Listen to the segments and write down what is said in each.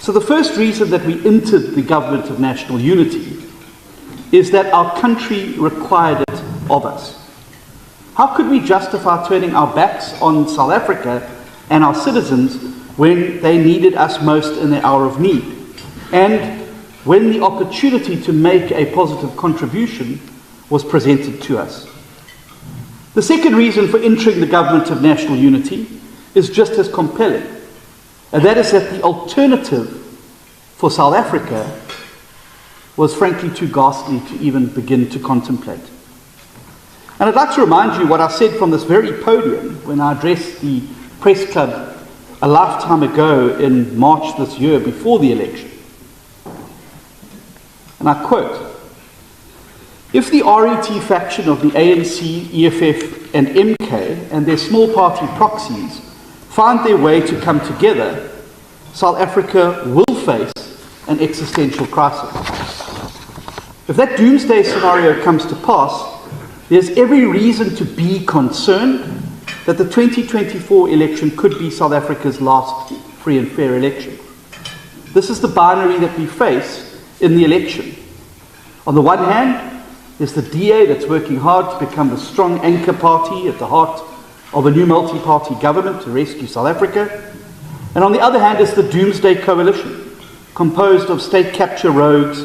So the first reason that we entered the government of national unity is that our country required it of us. How could we justify turning our backs on South Africa and our citizens when they needed us most in their hour of need, and when the opportunity to make a positive contribution was presented to us? The second reason for entering the government of national unity is just as compelling, and that is that the alternative for South Africa was frankly too ghastly to even begin to contemplate. And I'd like to remind you what I said from this very podium when I addressed the press club a lifetime ago in March this year before the election. And I quote, "If the RET faction of the ANC, EFF and MK and their small party proxies find their way to come together, South Africa will face an existential crisis. If that doomsday scenario comes to pass, there's every reason to be concerned that the 2024 election could be South Africa's last free and fair election." This is the binary that we face in the election. On the one hand, there's the DA that's working hard to become the strong anchor party at the heart of a new multi-party government to rescue South Africa. And on the other hand is the doomsday coalition, composed of state capture rogues,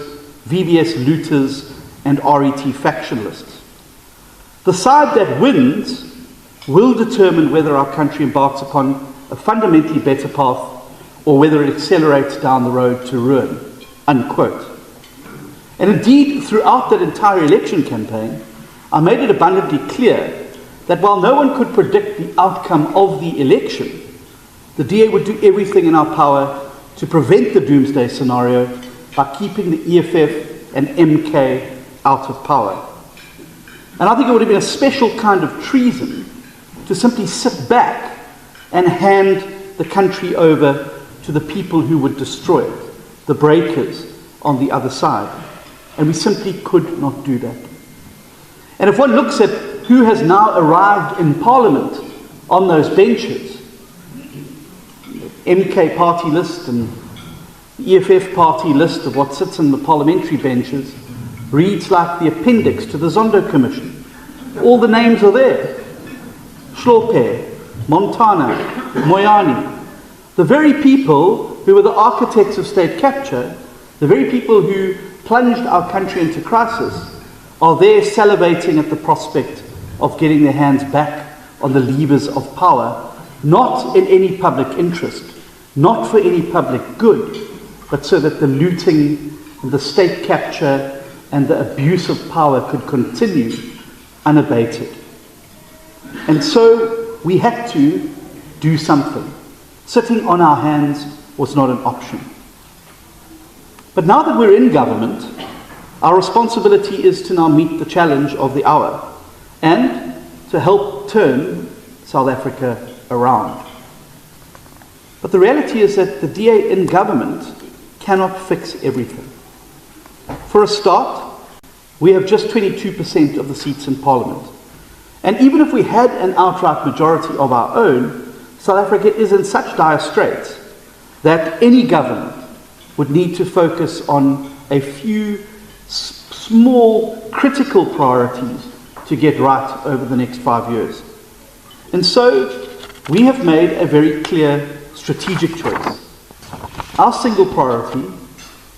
VBS looters, and RET factionalists. The side that wins will determine whether our country embarks upon a fundamentally better path or whether it accelerates down the road to ruin, unquote. And indeed, throughout that entire election campaign, I made it abundantly clear that while no one could predict the outcome of the election, the DA would do everything in our power to prevent the doomsday scenario by keeping the EFF and MK out of power. And I think it would have been a special kind of treason to simply sit back and hand the country over to the people who would destroy it, the breakers on the other side. And we simply could not do that. And if one looks at who has now arrived in Parliament on those benches, MK party list and EFF party list of what sits in the parliamentary benches reads like the appendix to the Zondo Commission. All the names are there. Hlophe, Montana, Moyani. The very people who were the architects of state capture, the very people who plunged our country into crisis, are there salivating at the prospect of getting their hands back on the levers of power, not in any public interest, not for any public good, but so that the looting and the state capture and the abuse of power could continue unabated. And so we had to do something. Sitting on our hands was not an option. But now that we're in government, our responsibility is to now meet the challenge of the hour and to help turn South Africa around. But the reality is that the DA in government cannot fix everything. For a start, we have just 22% of the seats in Parliament. And even if we had an outright majority of our own, South Africa is in such dire straits that any government would need to focus on a few small critical priorities to get right over the next 5 years. And so we have made a very clear strategic choice. Our single priority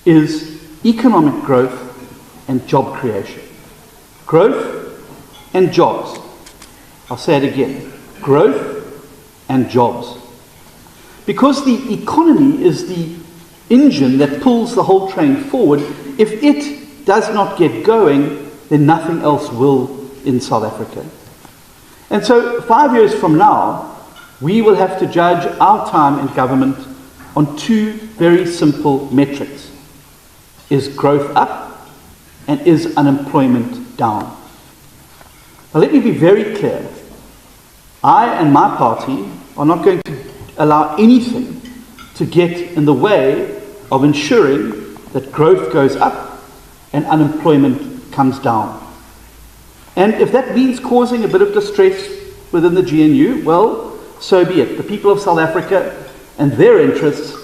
is economic growth and job creation. Growth and jobs. I'll say it again. Growth and jobs. Because the economy is the engine that pulls the whole train forward, if it does not get going, then nothing else will in South Africa. And so 5 years from now, we will have to judge our time in government on two very simple metrics. Is growth up and is unemployment down? Now let me be very clear. I and my party are not going to allow anything to get in the way of ensuring that growth goes up and unemployment comes down. And if that means causing a bit of distress within the GNU, well, so be it. The people of South Africa and their interests